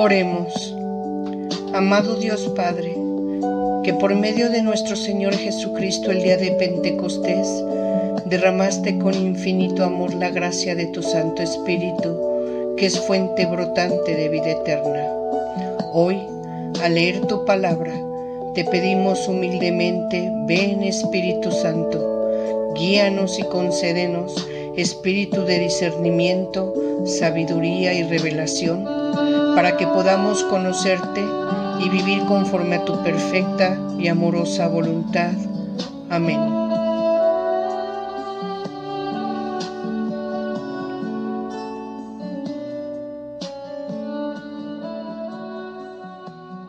Oremos. Amado Dios Padre, que por medio de nuestro Señor Jesucristo el día de Pentecostés derramaste con infinito amor la gracia de tu Santo Espíritu, que es fuente brotante de vida eterna. Hoy, al leer tu palabra, te pedimos humildemente, ven Espíritu Santo, guíanos y concédenos espíritu de discernimiento, sabiduría y revelación, para que podamos conocerte y vivir conforme a tu perfecta y amorosa voluntad. Amén.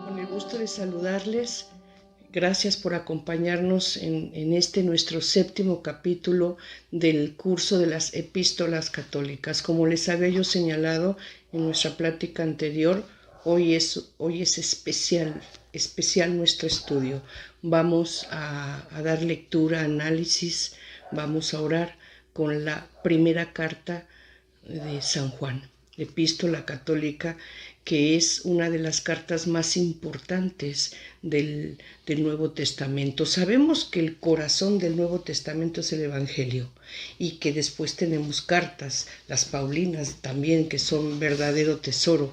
Con el gusto de saludarles. Gracias por acompañarnos en este nuestro séptimo capítulo del curso de las epístolas católicas. Como les había yo señalado en nuestra plática anterior, hoy es especial nuestro estudio. Vamos a dar lectura, análisis, vamos a orar con la primera carta de San Juan, epístola católica, que es una de las cartas más importantes del Nuevo Testamento. Sabemos que el corazón del Nuevo Testamento es el Evangelio y que después tenemos cartas, las Paulinas también, que son verdadero tesoro,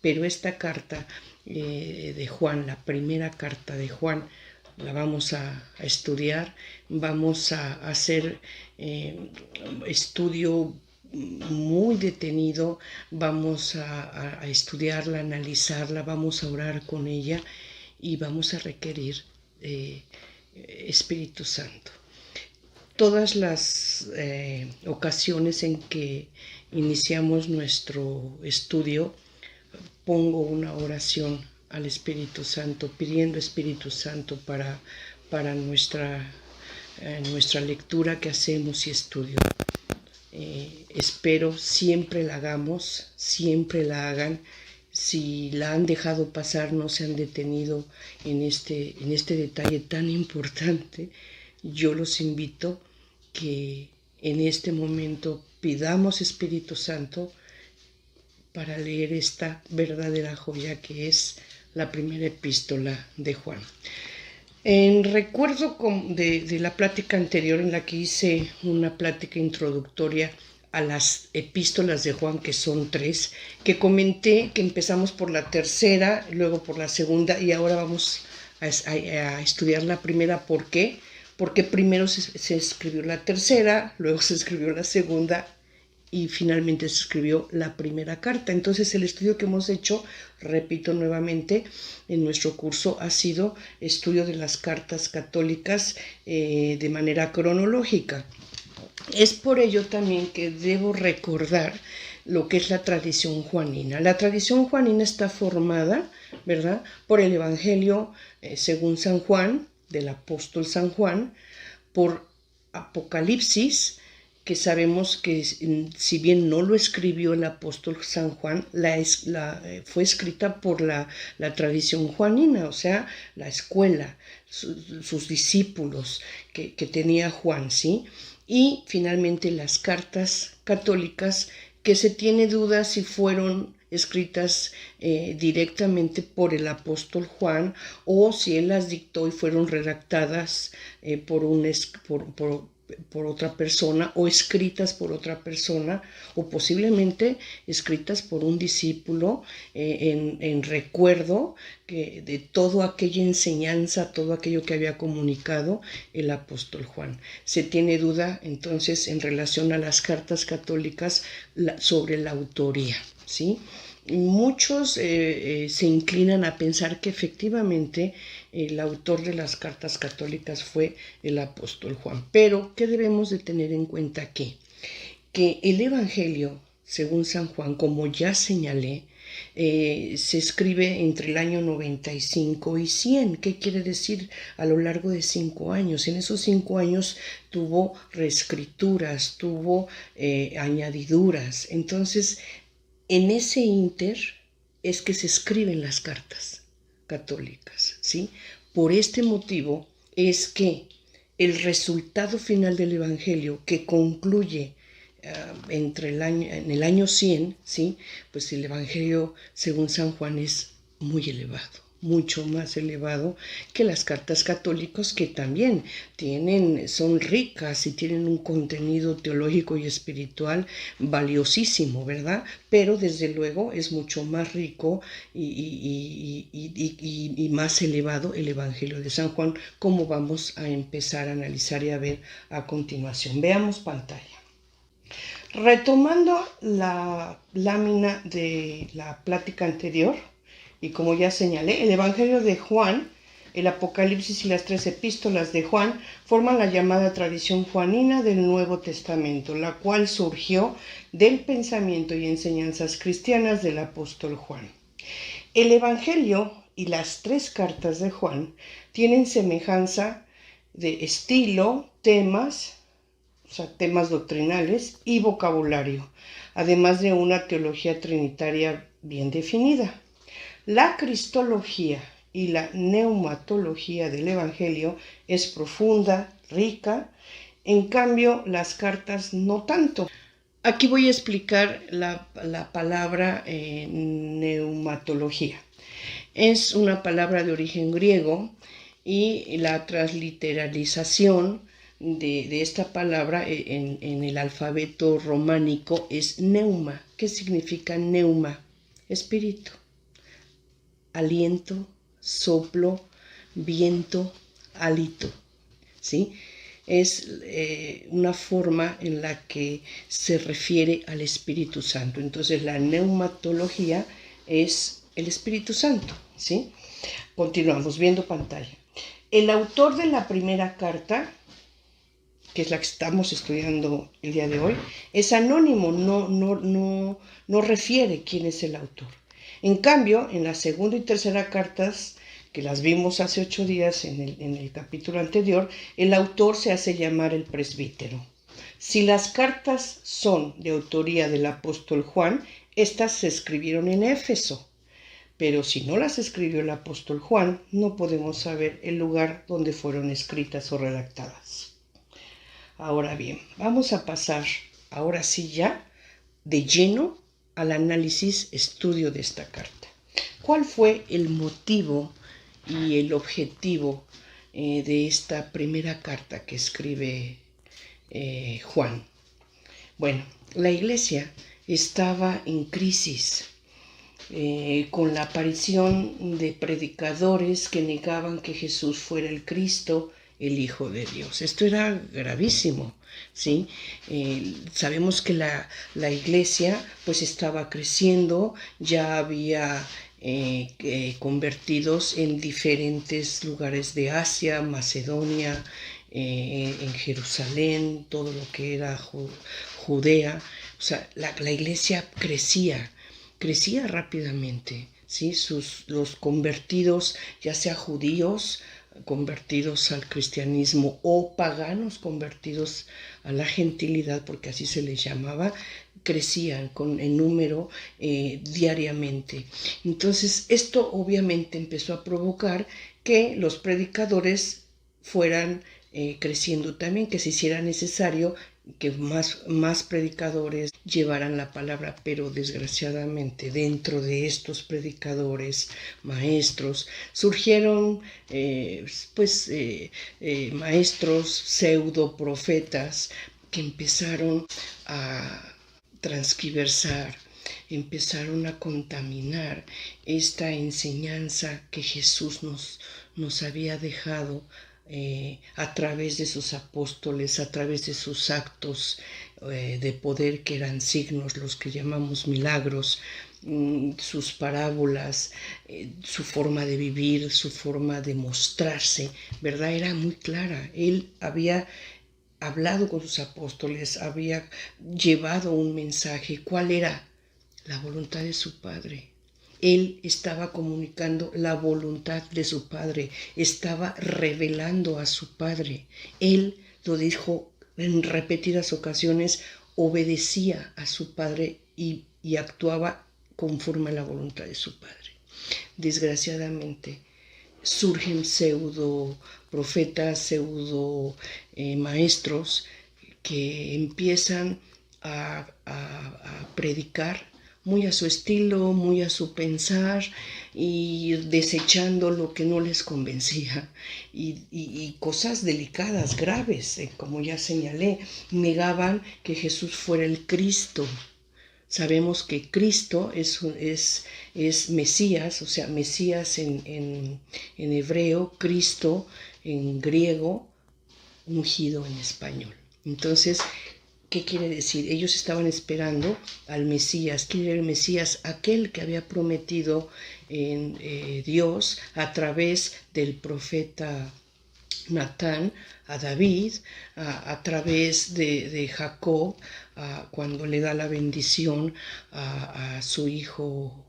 pero esta carta de Juan, la primera carta de Juan, la vamos a estudiar, vamos a hacer estudio muy detenido, vamos a estudiarla, analizarla, vamos a orar con ella y vamos a requerir Espíritu Santo. Todas las ocasiones en que iniciamos nuestro estudio, pongo una oración al Espíritu Santo, pidiendo Espíritu Santo para nuestra lectura que hacemos y estudio. Espero siempre la hagamos, siempre la hagan. Si la han dejado pasar, no se han detenido en este detalle tan importante, yo los invito que en este momento pidamos Espíritu Santo para leer esta verdadera joya que es la primera epístola de Juan. En recuerdo de la plática anterior en la que hice una plática introductoria a las epístolas de Juan, que son 3, que comenté que empezamos por la tercera, luego por la segunda y ahora vamos a estudiar la primera. ¿Por qué? Porque primero se escribió la tercera, luego se escribió la segunda y finalmente se escribió la primera carta. Entonces el estudio que hemos hecho, repito nuevamente, en nuestro curso ha sido estudio de las cartas católicas de manera cronológica. Es por ello también que debo recordar lo que es la tradición juanina. La tradición juanina está formada, ¿verdad?, por el Evangelio según San Juan, del apóstol San Juan, por Apocalipsis, que sabemos que si bien no lo escribió el apóstol San Juan, fue escrita por la tradición juanina, o sea, la escuela, sus discípulos que tenía Juan, ¿sí? Y finalmente las cartas católicas, que se tiene dudas si fueron escritas directamente por el apóstol Juan o si él las dictó y fueron redactadas por otra persona o escritas por otra persona o posiblemente escritas por un discípulo en recuerdo de toda aquella enseñanza, todo aquello que había comunicado el apóstol Juan. Se tiene duda entonces en relación a las cartas católicas sobre la autoría, ¿sí? Muchos se inclinan a pensar que efectivamente el autor de las cartas católicas fue el apóstol Juan. Pero, ¿qué debemos de tener en cuenta aquí? Que el Evangelio, según San Juan, como ya señalé, se escribe entre el año 95 y 100. ¿Qué quiere decir? A lo largo de 5 años. En esos 5 años tuvo reescrituras, tuvo añadiduras. Entonces, en ese ínter es que se escriben las cartas católicas, ¿sí? Por este motivo es que el resultado final del Evangelio, que concluye en el año 100, ¿sí? Pues el Evangelio según San Juan es muy elevado, mucho más elevado que las cartas católicas, que también son ricas y tienen un contenido teológico y espiritual valiosísimo, ¿verdad? Pero desde luego es mucho más rico y más elevado el Evangelio de San Juan, como vamos a empezar a analizar y a ver a continuación. Veamos pantalla. Retomando la lámina de la plática anterior, y como ya señalé, el Evangelio de Juan, el Apocalipsis y las 3 epístolas de Juan forman la llamada tradición juanina del Nuevo Testamento, la cual surgió del pensamiento y enseñanzas cristianas del apóstol Juan. El Evangelio y las 3 cartas de Juan tienen semejanza de estilo, temas doctrinales y vocabulario, además de una teología trinitaria bien definida. La cristología y la neumatología del Evangelio es profunda, rica, en cambio las cartas no tanto. Aquí voy a explicar la palabra neumatología. Es una palabra de origen griego y la transliteralización de esta palabra en el alfabeto románico es neuma. ¿Qué significa neuma? Espíritu, aliento, soplo, viento, hálito, ¿sí? Es una forma en la que se refiere al Espíritu Santo. Entonces la neumatología es el Espíritu Santo, ¿sí? Continuamos viendo pantalla. El autor de la primera carta, que es la que estamos estudiando el día de hoy, es anónimo, no refiere quién es el autor. En cambio, en la segunda y tercera cartas, que las vimos hace 8 días en el capítulo anterior, el autor se hace llamar el presbítero. Si las cartas son de autoría del apóstol Juan, estas se escribieron en Éfeso. Pero si no las escribió el apóstol Juan, no podemos saber el lugar donde fueron escritas o redactadas. Ahora bien, vamos a pasar, ahora sí ya, de lleno al análisis, estudio de esta carta. ¿Cuál fue el motivo y el objetivo de esta primera carta que escribe Juan? Bueno, la iglesia estaba en crisis con la aparición de predicadores que negaban que Jesús fuera el Cristo, el Hijo de Dios. Esto era gravísimo, ¿sí? Sabemos que la iglesia pues estaba creciendo, ya había convertidos en diferentes lugares de Asia, Macedonia, en Jerusalén, todo lo que era Judea. O sea, la iglesia crecía rápidamente, ¿sí? Los convertidos, ya sea judíos convertidos al cristianismo o paganos convertidos a la gentilidad, porque así se les llamaba, crecían en número diariamente. Entonces, esto obviamente empezó a provocar que los predicadores fueran creciendo también, que se hiciera necesario que más predicadores llevaran la palabra, pero desgraciadamente dentro de estos predicadores, maestros, surgieron maestros pseudo profetas que empezaron a transquiversar, empezaron a contaminar esta enseñanza que Jesús nos había dejado a través de sus apóstoles, a través de sus actos de poder, que eran signos, los que llamamos milagros, sus parábolas, su forma de vivir, su forma de mostrarse, ¿verdad? Era muy clara. Él había hablado con sus apóstoles, había llevado un mensaje. ¿Cuál era? La voluntad de su Padre. Él estaba comunicando la voluntad de su Padre, estaba revelando a su Padre. Él, lo dijo en repetidas ocasiones, obedecía a su Padre y actuaba conforme a la voluntad de su Padre. Desgraciadamente, surgen pseudo profetas, pseudo maestros que empiezan a predicar muy a su estilo, muy a su pensar y desechando lo que no les convencía y cosas delicadas, graves, como ya señalé, negaban que Jesús fuera el Cristo. Sabemos que Cristo es Mesías, o sea, Mesías en hebreo, Cristo en griego, ungido en español. Entonces, ¿qué quiere decir? Ellos estaban esperando al Mesías. ¿Quién era el Mesías? Aquel que había prometido Dios a través del profeta Natán a David, a través de Jacob, cuando le da la bendición a su hijo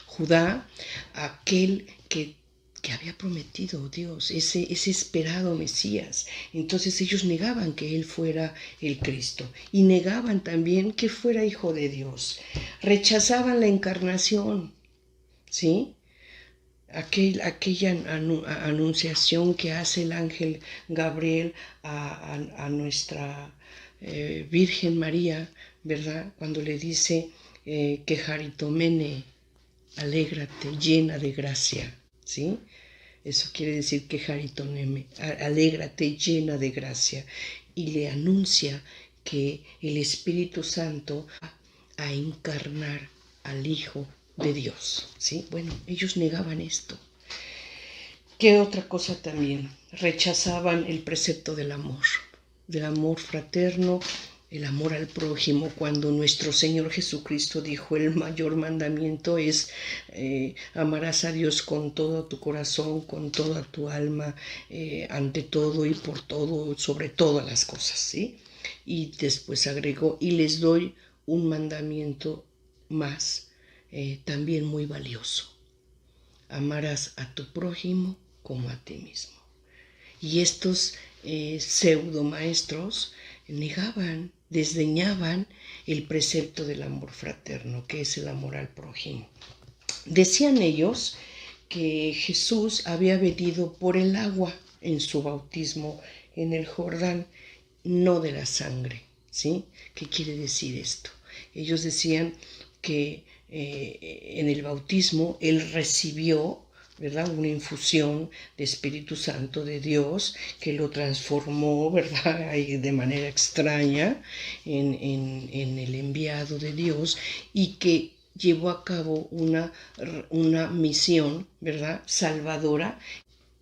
Judá, aquel que había prometido Dios, ese esperado Mesías. Entonces ellos negaban que Él fuera el Cristo y negaban también que fuera hijo de Dios. Rechazaban la encarnación, ¿sí? Aquella anunciación que hace el ángel Gabriel a nuestra Virgen María, ¿verdad? Cuando le dice que Jaritomene, alégrate, llena de gracia, ¿sí? Eso quiere decir que Jaritomene, alégrate, llena de gracia. Y le anuncia que el Espíritu Santo va a encarnar al Hijo de Dios, ¿sí? Bueno, ellos negaban esto. ¿Qué otra cosa también? Rechazaban el precepto del amor fraterno, el amor al prójimo, cuando nuestro Señor Jesucristo dijo el mayor mandamiento es amarás a Dios con todo tu corazón, con toda tu alma, ante todo y por todo, sobre todas las cosas, ¿sí? Y después agregó, y les doy un mandamiento más, también muy valioso. Amarás a tu prójimo como a ti mismo. Y estos pseudo maestros negaban, desdeñaban el precepto del amor fraterno, que es el amor al prójimo. Decían ellos que Jesús había venido por el agua en su bautismo en el Jordán, no de la sangre, ¿sí? ¿Qué quiere decir esto? Ellos decían que en el bautismo Él recibió, ¿verdad?, una infusión de Espíritu Santo de Dios que lo transformó, ¿verdad?, de manera extraña en el enviado de Dios y que llevó a cabo una misión, ¿verdad?, salvadora,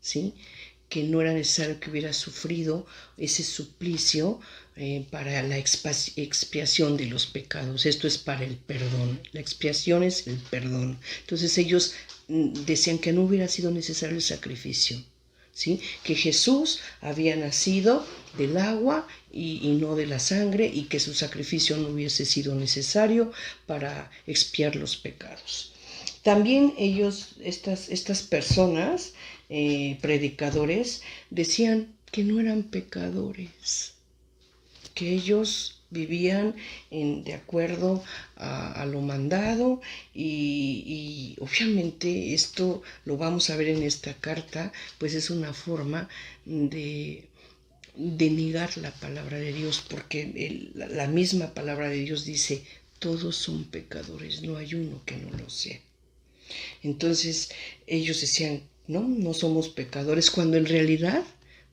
¿sí?, que no era necesario que hubiera sufrido ese suplicio para la expiación de los pecados. Esto es para el perdón. La expiación es el perdón. Entonces ellos decían que no hubiera sido necesario el sacrificio, ¿sí? Que Jesús había nacido del agua y no de la sangre y que su sacrificio no hubiese sido necesario para expiar los pecados. También ellos, estas personas, predicadores, decían que no eran pecadores, que ellos vivían de acuerdo a lo mandado y obviamente esto lo vamos a ver en esta carta, pues es una forma de negar la palabra de Dios, porque la misma palabra de Dios dice, todos son pecadores, no hay uno que no lo sea. Entonces ellos decían, no somos pecadores, cuando en realidad,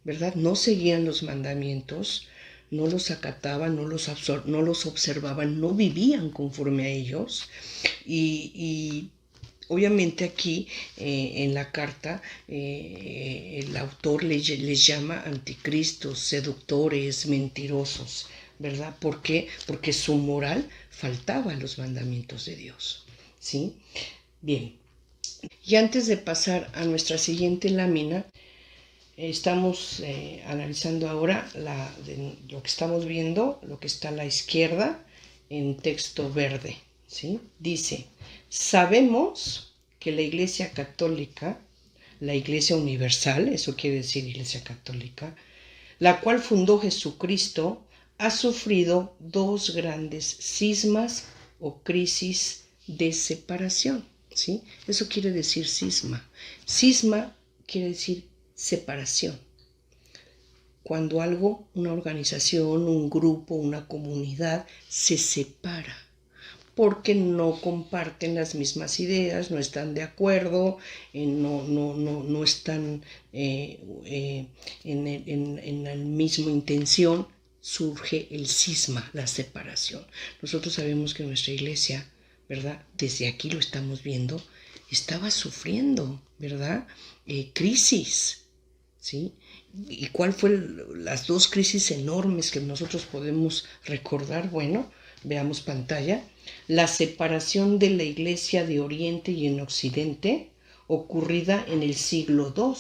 ¿verdad?, no seguían los mandamientos, no los acataban, no los observaban, no vivían conforme a ellos. Y obviamente aquí en la carta el autor les llama anticristos, seductores, mentirosos, ¿verdad? ¿Por qué? Porque su moral faltaba a los mandamientos de Dios, ¿sí? Bien, y antes de pasar a nuestra siguiente lámina, estamos analizando ahora lo que estamos viendo, lo que está a la izquierda en texto verde, ¿sí? Dice, sabemos que la Iglesia Católica, la Iglesia Universal, eso quiere decir Iglesia Católica, la cual fundó Jesucristo, ha sufrido dos grandes cismas o crisis de separación, ¿sí? Eso quiere decir cisma. Cisma quiere decir separación. cuando algo, una organización, un grupo, una comunidad se separa porque no comparten las mismas ideas, no están de acuerdo, no están en la misma intención, surge el cisma, la separación. Nosotros sabemos que nuestra iglesia, ¿verdad? Desde aquí lo estamos viendo, estaba sufriendo, ¿verdad? Crisis, ¿sí? ¿Y cuál fue las dos crisis enormes que nosotros podemos recordar? Bueno, veamos pantalla. La separación de la iglesia de Oriente y en Occidente, ocurrida en el siglo II,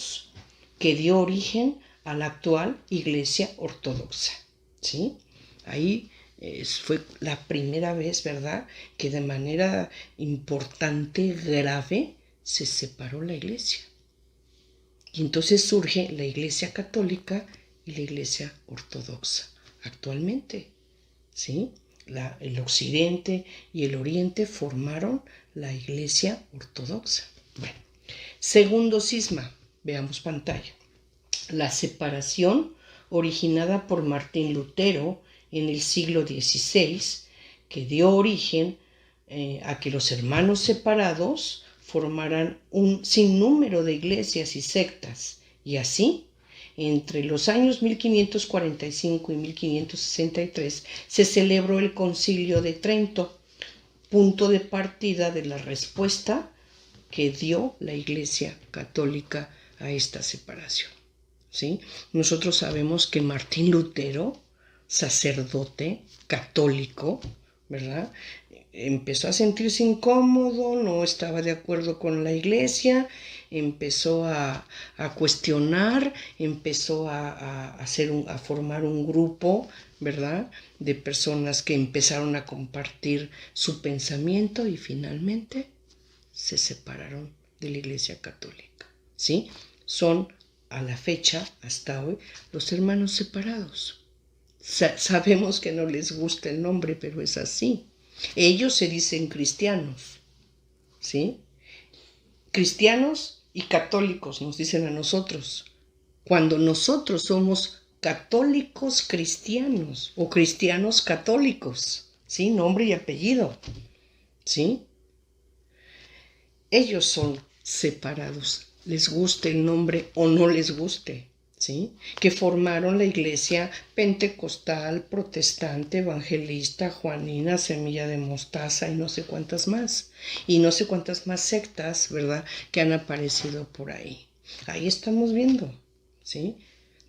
que dio origen a la actual iglesia ortodoxa, ¿sí? Ahí fue la primera vez, ¿verdad?, que de manera importante, grave, se separó la iglesia. Y entonces surge la iglesia católica y la iglesia ortodoxa actualmente, ¿sí? El occidente y el oriente formaron la iglesia ortodoxa. Bueno, segundo cisma, veamos pantalla. La separación originada por Martín Lutero en el siglo XVI, que dio origen a que los hermanos separados formaran un sinnúmero de iglesias y sectas, y así, entre los años 1545 y 1563, se celebró el Concilio de Trento, punto de partida de la respuesta que dio la Iglesia Católica a esta separación, ¿sí? Nosotros sabemos que Martín Lutero, sacerdote católico, ¿verdad?, empezó a sentirse incómodo, no estaba de acuerdo con la iglesia, empezó a cuestionar, empezó a formar un grupo, ¿verdad?, de personas que empezaron a compartir su pensamiento y finalmente se separaron de la iglesia católica, ¿sí? Son a la fecha, hasta hoy, los hermanos separados. Sabemos que no les gusta el nombre, pero es así. Ellos se dicen cristianos, ¿sí? Cristianos y católicos nos dicen a nosotros, cuando nosotros somos católicos cristianos o cristianos católicos, ¿sí? Nombre y apellido, ¿sí? Ellos son separados, les guste el nombre o no les guste, ¿sí? Que formaron la iglesia pentecostal, protestante, evangelista, juanina, semilla de mostaza y no sé cuántas más. Y no sé cuántas más sectas, ¿verdad?, que han aparecido por ahí. Ahí estamos viendo, ¿sí?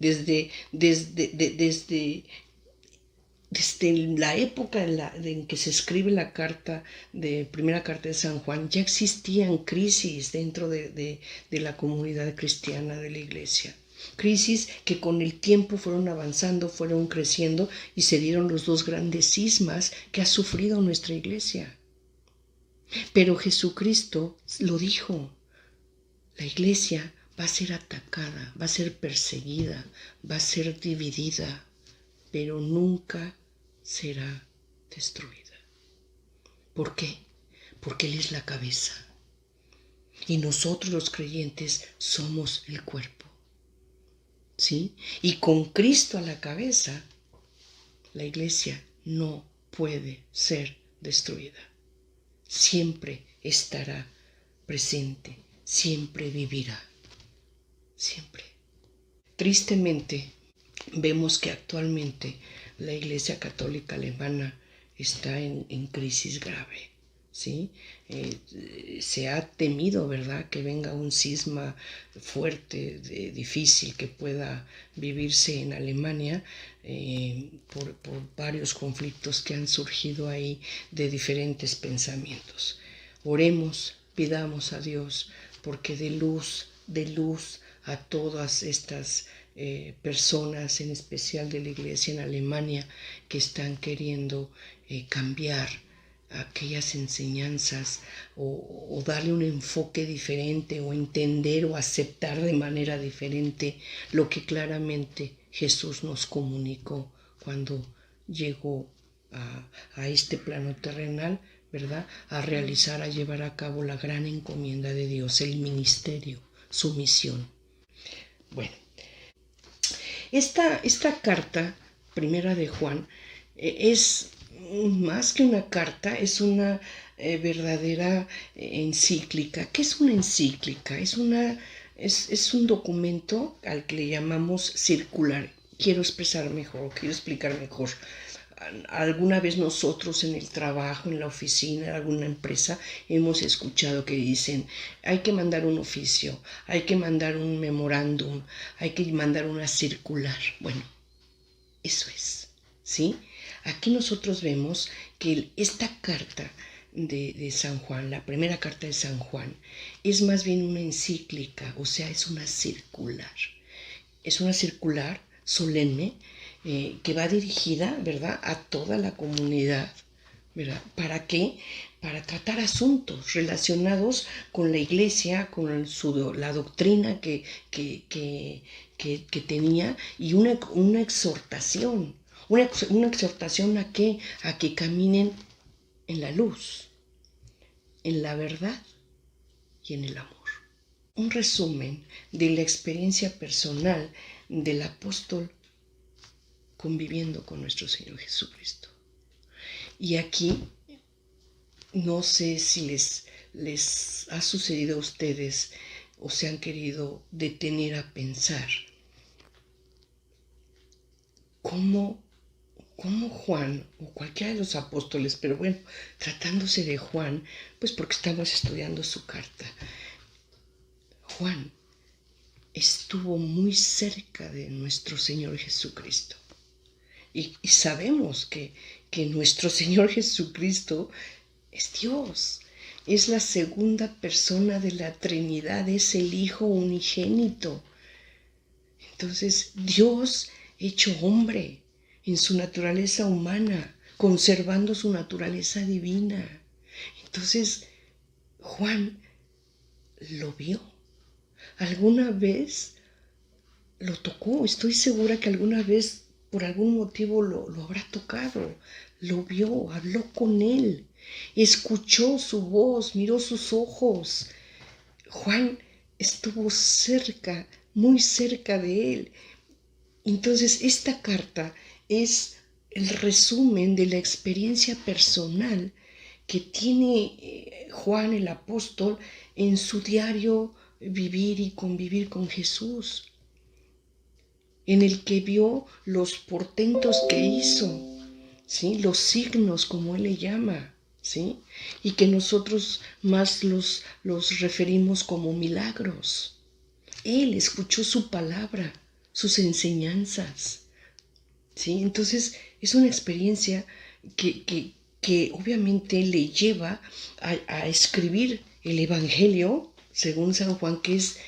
Desde la época en que se escribe la primera carta de San Juan, ya existían crisis dentro de la comunidad cristiana de la iglesia. Crisis que con el tiempo fueron avanzando, fueron creciendo y se dieron los dos grandes cismas que ha sufrido nuestra iglesia. Pero Jesucristo lo dijo, la iglesia va a ser atacada, va a ser perseguida, va a ser dividida, pero nunca será destruida. ¿Por qué? Porque Él es la cabeza y nosotros los creyentes somos el cuerpo, ¿sí? Y con Cristo a la cabeza, la iglesia no puede ser destruida. Siempre estará presente, siempre vivirá, siempre. Tristemente, vemos que actualmente la Iglesia Católica Alemana está en crisis grave, ¿sí? Se ha temido, ¿verdad?, que venga un cisma fuerte, difícil, que pueda vivirse en Alemania por varios conflictos que han surgido ahí de diferentes pensamientos. Oremos, pidamos a Dios porque dé luz a todas estas personas, en especial de la iglesia en Alemania, que están queriendo cambiar aquellas enseñanzas o darle un enfoque diferente o entender o aceptar de manera diferente lo que claramente Jesús nos comunicó cuando llegó a este plano terrenal, ¿verdad?, a realizar, a llevar a cabo la gran encomienda de Dios, el ministerio, su misión. Bueno, Esta carta, primera de Juan, es más que una carta, es una verdadera encíclica. ¿Qué es una encíclica? Es un documento al que le llamamos circular. Quiero explicar mejor. Alguna vez nosotros en el trabajo, en la oficina, en alguna empresa, hemos escuchado que dicen, hay que mandar un oficio, hay que mandar un memorándum, hay que mandar una circular. Bueno, eso es, ¿sí? Aquí nosotros vemos que esta carta de San Juan, la primera carta de San Juan, es más bien una encíclica, o sea, es una circular. Es una circular solemne que va dirigida, ¿verdad?, a toda la comunidad, ¿verdad? ¿Para qué? Para tratar asuntos relacionados con la iglesia, con la doctrina que tenía y una exhortación. Una exhortación ¿a qué? A que caminen en la luz, en la verdad y en el amor. Un resumen de la experiencia personal del apóstol conviviendo con nuestro Señor Jesucristo. Y aquí, no sé si les ha sucedido a ustedes o se han querido detener a pensar cómo Juan o cualquiera de los apóstoles, pero bueno, tratándose de Juan, pues porque estamos estudiando su carta, Juan estuvo muy cerca de nuestro Señor Jesucristo. Y sabemos que nuestro Señor Jesucristo es Dios, es la segunda persona de la Trinidad, es el Hijo unigénito. Entonces, Dios hecho hombre en su naturaleza humana, conservando su naturaleza divina. Entonces, Juan lo vio. Alguna vez lo tocó, estoy segura que alguna vez por algún motivo lo habrá tocado, lo vio, habló con él, escuchó su voz, miró sus ojos. Juan estuvo cerca, muy cerca de él. Entonces, esta carta es el resumen de la experiencia personal que tiene Juan el apóstol en su diario vivir y convivir con Jesús, en el que vio los portentos que hizo, ¿sí? Los signos, como él le llama, ¿sí? Y que nosotros más los referimos como milagros. Él escuchó su palabra, sus enseñanzas, ¿sí? Entonces es una experiencia que obviamente le lleva a escribir el Evangelio, según San Juan, que es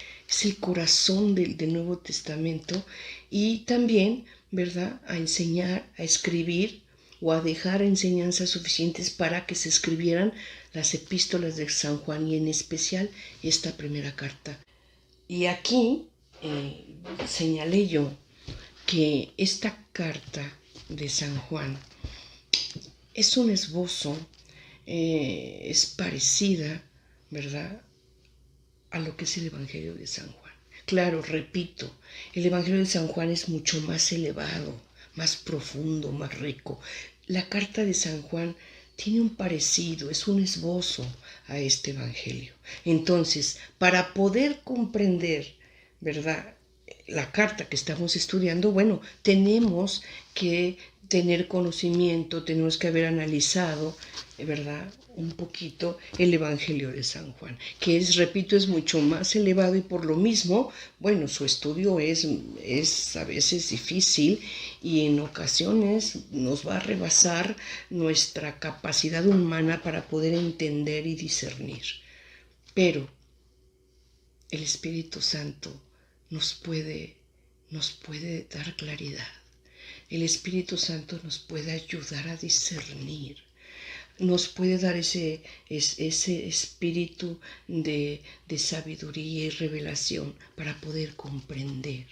el corazón del Nuevo Testamento, y también, ¿verdad?, a enseñar, a escribir o a dejar enseñanzas suficientes para que se escribieran las epístolas de San Juan y en especial esta primera carta. Y aquí señalé yo que esta carta de San Juan es un esbozo, es parecida, ¿verdad?, a lo que es el Evangelio de San Juan. Claro, repito, el Evangelio de San Juan es mucho más elevado, más profundo, más rico. La carta de San Juan tiene un parecido, es un esbozo a este Evangelio. Entonces, para poder comprender, ¿verdad?, la carta que estamos estudiando, bueno, tenemos que tener conocimiento, tenemos que haber analizado, ¿verdad?, un poquito el Evangelio de San Juan, que es, repito, es mucho más elevado y por lo mismo, bueno, su estudio es a veces difícil y en ocasiones nos va a rebasar nuestra capacidad humana para poder entender y discernir. Pero el Espíritu Santo nos puede dar claridad. El Espíritu Santo nos puede ayudar a discernir. Nos puede dar ese espíritu de sabiduría y revelación para poder comprender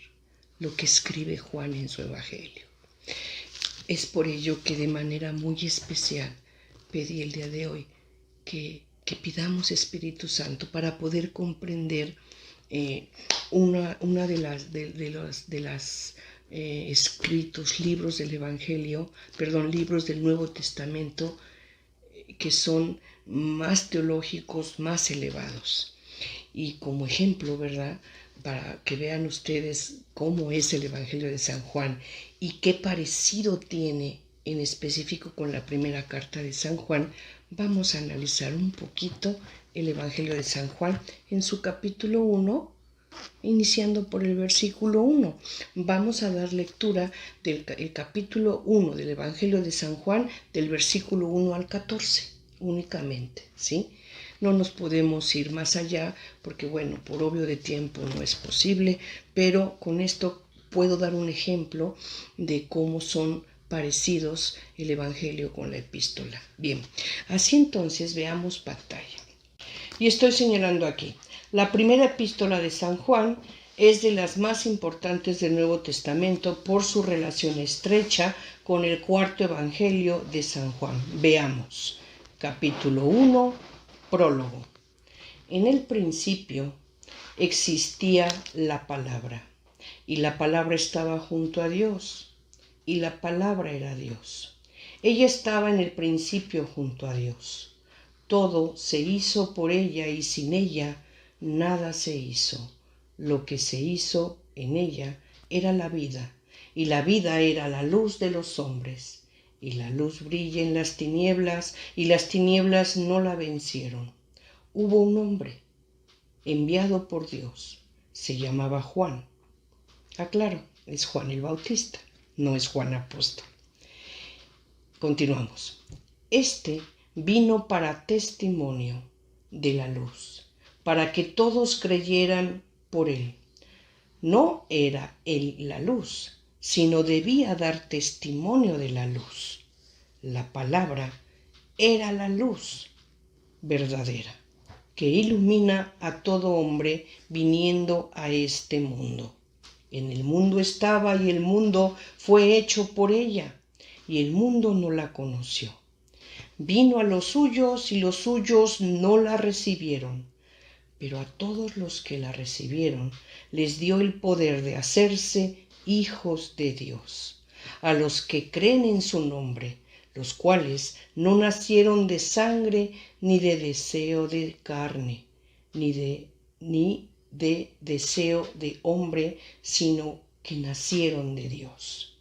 lo que escribe Juan en su Evangelio. Es por ello que de manera muy especial pedí el día de hoy que pidamos Espíritu Santo para poder comprender una de las escritos, libros del libros del Nuevo Testamento que son más teológicos, más elevados. Y como ejemplo, ¿verdad?, para que vean ustedes cómo es el Evangelio de San Juan y qué parecido tiene en específico con la primera carta de San Juan, vamos a analizar un poquito el Evangelio de San Juan en su capítulo 1, iniciando por el versículo 1. Vamos a dar lectura del capítulo 1 del Evangelio de San Juan, del versículo 1 al 14, únicamente, ¿sí? No nos podemos ir más allá porque, bueno, por obvio de tiempo no es posible, pero con esto puedo dar un ejemplo de cómo son parecidos el Evangelio con la epístola. Bien, así entonces veamos pantalla. Y estoy señalando aquí. La primera epístola de San Juan es de las más importantes del Nuevo Testamento por su relación estrecha con el cuarto Evangelio de San Juan. Veamos. Capítulo 1, prólogo. En el principio existía la palabra, y la palabra estaba junto a Dios, y la palabra era Dios. Ella estaba en el principio junto a Dios. Todo se hizo por ella y sin ella nada se hizo. Lo que se hizo en ella era la vida, y la vida era la luz de los hombres. Y la luz brilla en las tinieblas, y las tinieblas no la vencieron. Hubo un hombre enviado por Dios. Se llamaba Juan. Claro, es Juan el Bautista, no es Juan Apóstol. Continuamos. Este vino para testimonio de la luz, para que todos creyeran por él. No era él la luz, sino debía dar testimonio de la luz. La palabra era la luz verdadera, que ilumina a todo hombre viniendo a este mundo. En el mundo estaba y el mundo fue hecho por ella, y el mundo no la conoció. Vino a los suyos y los suyos no la recibieron, pero a todos los que la recibieron les dio el poder de hacerse hijos de Dios, a los que creen en su nombre, los cuales no nacieron de sangre, ni de deseo de carne, ni de deseo de hombre, sino que nacieron de Dios.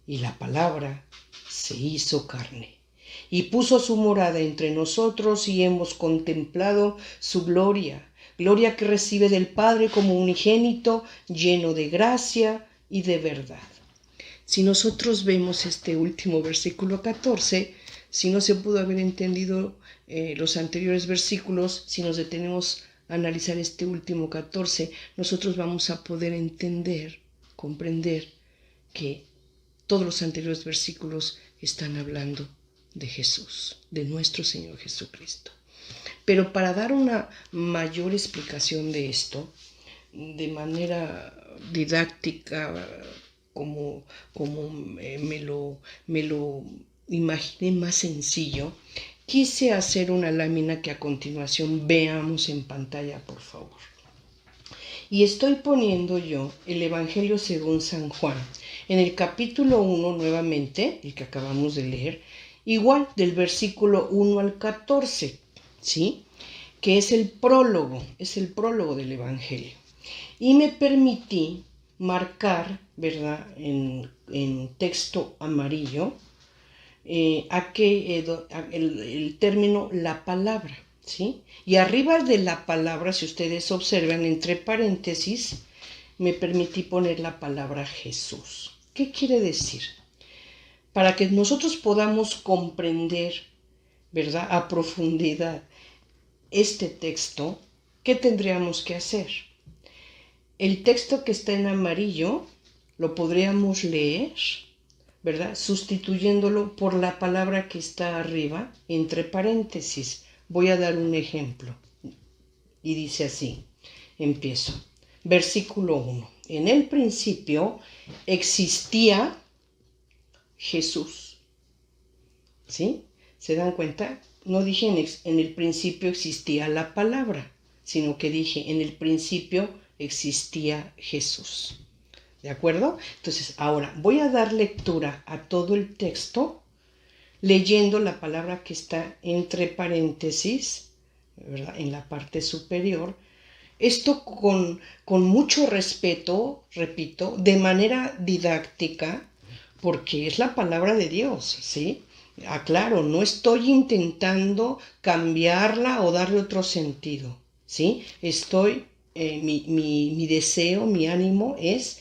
Y la palabra se hizo carne y puso su morada entre nosotros, y hemos contemplado su gloria, gloria que recibe del Padre como unigénito, lleno de gracia y de verdad. Si nosotros vemos este último versículo 14, si no se pudo haber entendido los anteriores versículos, si nos detenemos a analizar este último 14, nosotros vamos a poder entender, comprender que todos los anteriores versículos están hablando de Jesús, de nuestro Señor Jesucristo. Pero para dar una mayor explicación de esto, de manera didáctica, como me lo imaginé más sencillo, quise hacer una lámina que a continuación veamos en pantalla, por favor. Y estoy poniendo yo el Evangelio según San Juan, en el capítulo 1 nuevamente, el que acabamos de leer, igual del versículo 1 al 14, ¿sí?, que es el prólogo del Evangelio. Y me permití marcar, ¿verdad?, en texto amarillo, el término la palabra, ¿sí? Y arriba de la palabra, si ustedes observan, entre paréntesis, me permití poner la palabra Jesús. ¿Qué quiere decir? Para que nosotros podamos comprender, ¿verdad?, a profundidad este texto, ¿qué tendríamos que hacer? El texto que está en amarillo lo podríamos leer, ¿verdad?, sustituyéndolo por la palabra que está arriba, entre paréntesis. Voy a dar un ejemplo. Y dice así, empiezo. Versículo 1. En el principio existía Jesús. ¿Sí? ¿Se dan cuenta? No dije en el principio existía la palabra, sino que dije en el principio existía Jesús. ¿De acuerdo? Entonces, ahora voy a dar lectura a todo el texto leyendo la palabra que está entre paréntesis, ¿verdad? En la parte superior. Esto con mucho respeto, repito, de manera didáctica, porque es la palabra de Dios, ¿sí? Aclaro, no estoy intentando cambiarla o darle otro sentido, ¿sí? Mi deseo, mi ánimo es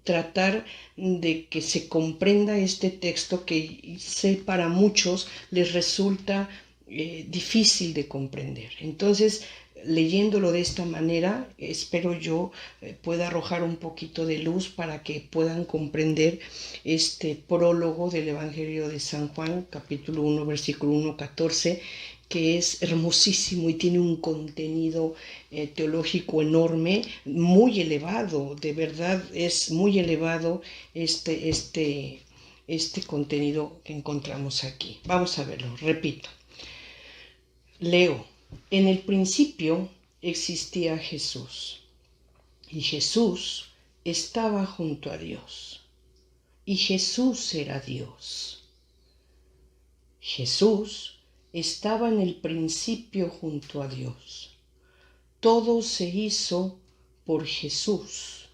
tratar de que se comprenda este texto que sé para muchos les resulta difícil de comprender. Entonces, leyéndolo de esta manera, espero yo pueda arrojar un poquito de luz para que puedan comprender este prólogo del Evangelio de San Juan, capítulo 1, versículo 1-14, que es hermosísimo y tiene un contenido teológico enorme, muy elevado, de verdad es muy elevado este contenido que encontramos aquí. Vamos a verlo, repito. Leo, en el principio existía Jesús, y Jesús estaba junto a Dios, y Jesús era Dios. Jesús estaba en el principio junto a Dios. Todo se hizo por Jesús,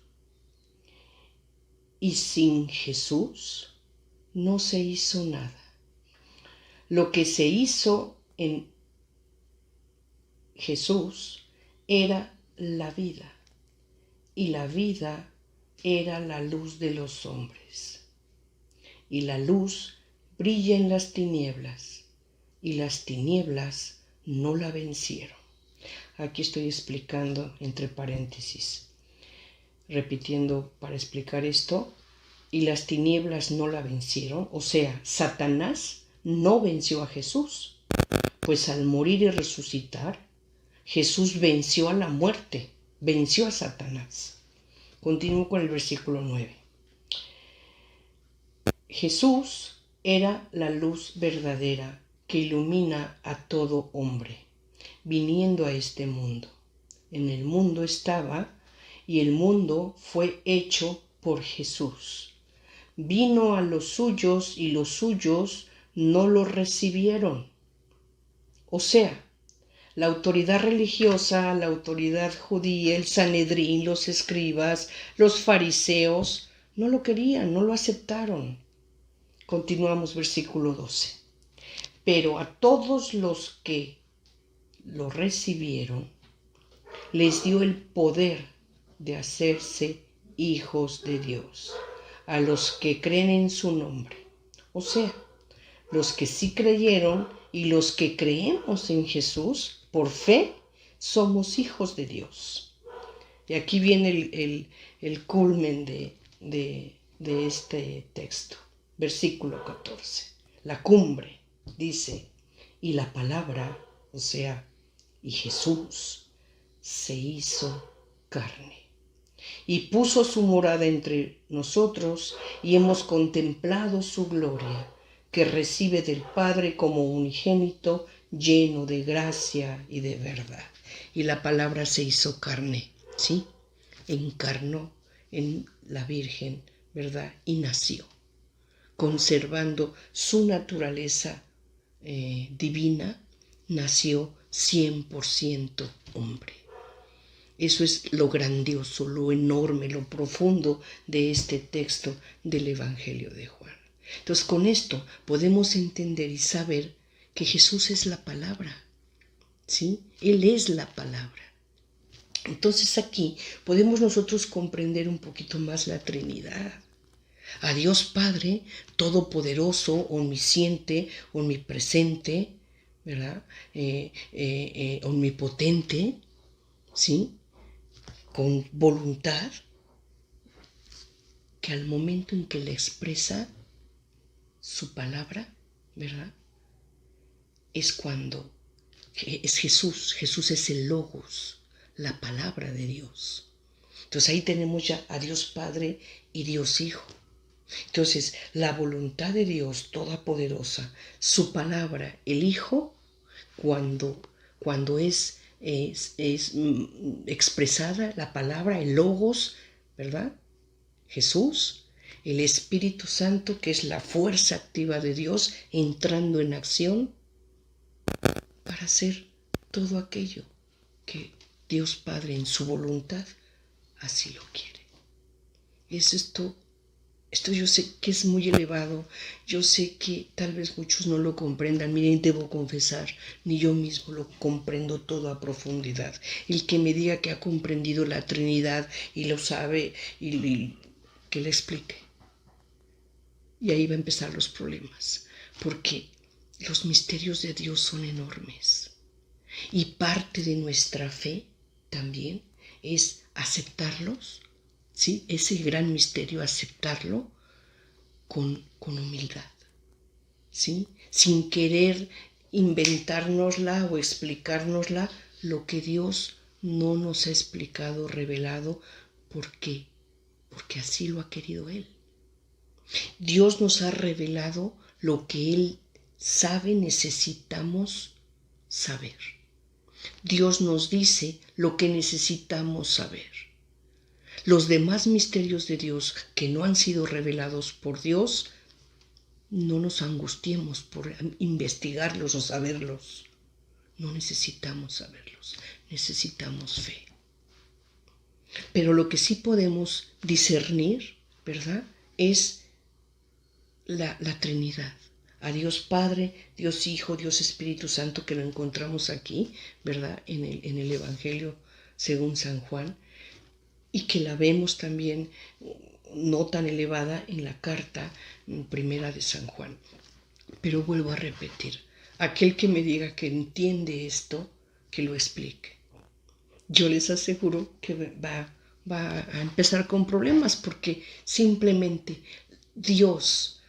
y sin Jesús no se hizo nada. Lo que se hizo en Jesús era la vida, y la vida era la luz de los hombres. Y la luz brilla en las tinieblas, y las tinieblas no la vencieron. Aquí estoy explicando entre paréntesis, repitiendo para explicar esto, y las tinieblas no la vencieron, o sea, Satanás no venció a Jesús, pues al morir y resucitar, Jesús venció a la muerte, venció a Satanás. Continúo con el versículo 9. Jesús era la luz verdadera que ilumina a todo hombre, viniendo a este mundo. En el mundo estaba, y el mundo fue hecho por Jesús. Vino a los suyos, y los suyos no lo recibieron. O sea, la autoridad religiosa, la autoridad judía, el Sanedrín, los escribas, los fariseos, no lo querían, no lo aceptaron. Continuamos versículo 12. Pero a todos los que lo recibieron, les dio el poder de hacerse hijos de Dios, a los que creen en su nombre. O sea, los que sí creyeron y los que creemos en Jesús, por fe, somos hijos de Dios. Y aquí viene el culmen de este texto. Versículo 14. La cumbre dice, y la palabra, o sea, y Jesús se hizo carne y puso su morada entre nosotros, y hemos contemplado su gloria, que recibe del Padre como unigénito, lleno de gracia y de verdad. Y la palabra se hizo carne, ¿sí? Encarnó en la Virgen, ¿verdad? Y nació, conservando su naturaleza divina, nació 100% hombre. Eso es lo grandioso, lo enorme, lo profundo de este texto del Evangelio de Juan. Entonces, con esto podemos entender y saber que Jesús es la palabra, ¿sí? Él es la palabra. Entonces aquí podemos nosotros comprender un poquito más la Trinidad. A Dios Padre Todopoderoso, omnisciente, omnipresente, ¿verdad? Omnipotente, ¿sí? Con voluntad, que al momento en que le expresa su palabra, ¿verdad? Es cuando es Jesús. Jesús es el Logos, la palabra de Dios. Entonces ahí tenemos ya a Dios Padre y Dios Hijo. Entonces, la voluntad de Dios todopoderosa, su palabra, el Hijo, cuando es expresada la palabra, el logos, ¿verdad? Jesús, el Espíritu Santo, que es la fuerza activa de Dios, entrando en acción para hacer todo aquello que Dios Padre en su voluntad así lo quiere. Es esto yo sé que es muy elevado, yo sé que tal vez muchos no lo comprendan, miren, debo confesar, ni yo mismo lo comprendo todo a profundidad. El que me diga que ha comprendido la Trinidad y lo sabe, y que le explique. Y ahí va a empezar los problemas, porque los misterios de Dios son enormes. Y parte de nuestra fe también es aceptarlos, ¿sí? Ese gran misterio, aceptarlo con humildad, ¿sí? Sin querer inventárnosla o explicárnosla lo que Dios no nos ha explicado, revelado, porque así lo ha querido Él. Dios nos ha revelado lo que Él sabe necesitamos saber. Dios nos dice lo que necesitamos saber. Los demás misterios de Dios que no han sido revelados por Dios, no nos angustiemos por investigarlos o saberlos. No necesitamos saberlos, necesitamos fe. Pero lo que sí podemos discernir, ¿verdad?, es la Trinidad. A Dios Padre, Dios Hijo, Dios Espíritu Santo, que lo encontramos aquí, ¿verdad?, en el Evangelio según San Juan, y que la vemos también no tan elevada en la carta primera de San Juan. Pero vuelvo a repetir, aquel que me diga que entiende esto, que lo explique. Yo les aseguro que va a empezar con problemas, porque simplemente Dios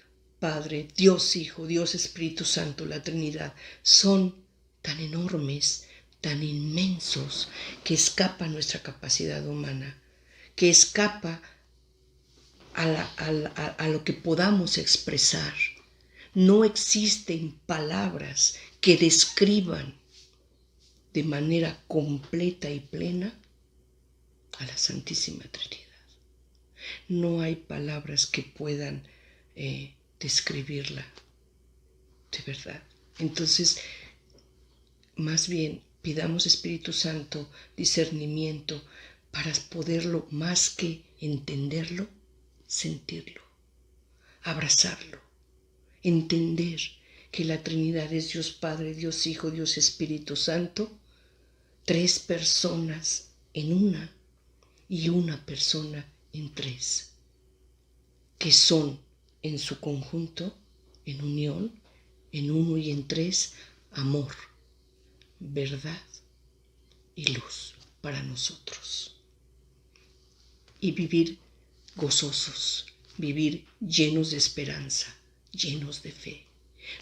Padre, Dios Hijo, Dios Espíritu Santo, la Trinidad, son tan enormes, tan inmensos, que escapa nuestra capacidad humana, que escapa a lo que podamos expresar. No existen palabras que describan de manera completa y plena a la Santísima Trinidad. No hay palabras que puedan describirla de verdad. Entonces, más bien, pidamos Espíritu Santo discernimiento para poderlo, más que entenderlo, sentirlo, abrazarlo, entender que la Trinidad es Dios Padre, Dios Hijo, Dios Espíritu Santo, tres personas en una y una persona en tres, que son en su conjunto, en unión, en uno y en tres, amor, verdad y luz para nosotros. Y vivir gozosos, vivir llenos de esperanza, llenos de fe.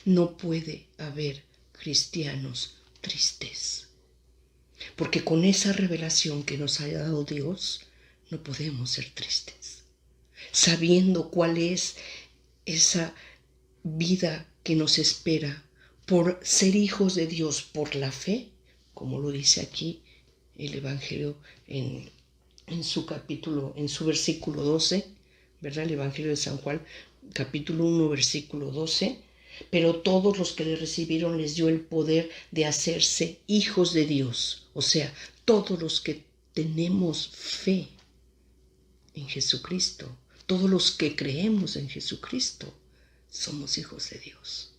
No puede haber cristianos tristes, porque con esa revelación que nos ha dado Dios, no podemos ser tristes. Sabiendo cuál es esa vida que nos espera por ser hijos de Dios por la fe, como lo dice aquí el Evangelio en su capítulo, en su versículo 12, ¿verdad? El Evangelio de San Juan, capítulo 1, versículo 12. Pero todos los que le recibieron les dio el poder de hacerse hijos de Dios. O sea, todos los que tenemos fe en Jesucristo, todos los que creemos en Jesucristo, somos hijos de Dios.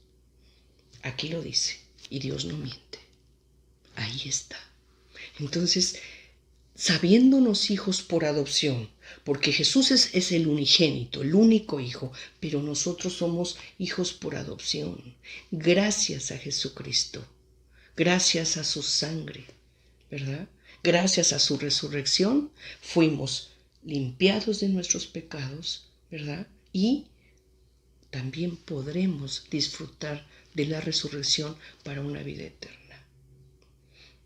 Aquí lo dice, y Dios no miente. Ahí está. Entonces, sabiéndonos hijos por adopción, porque Jesús es el unigénito, el único hijo, pero nosotros somos hijos por adopción, gracias a Jesucristo, gracias a su sangre, ¿verdad? Gracias a su resurrección fuimos limpiados de nuestros pecados, ¿verdad? Y también podremos disfrutar de la resurrección para una vida eterna,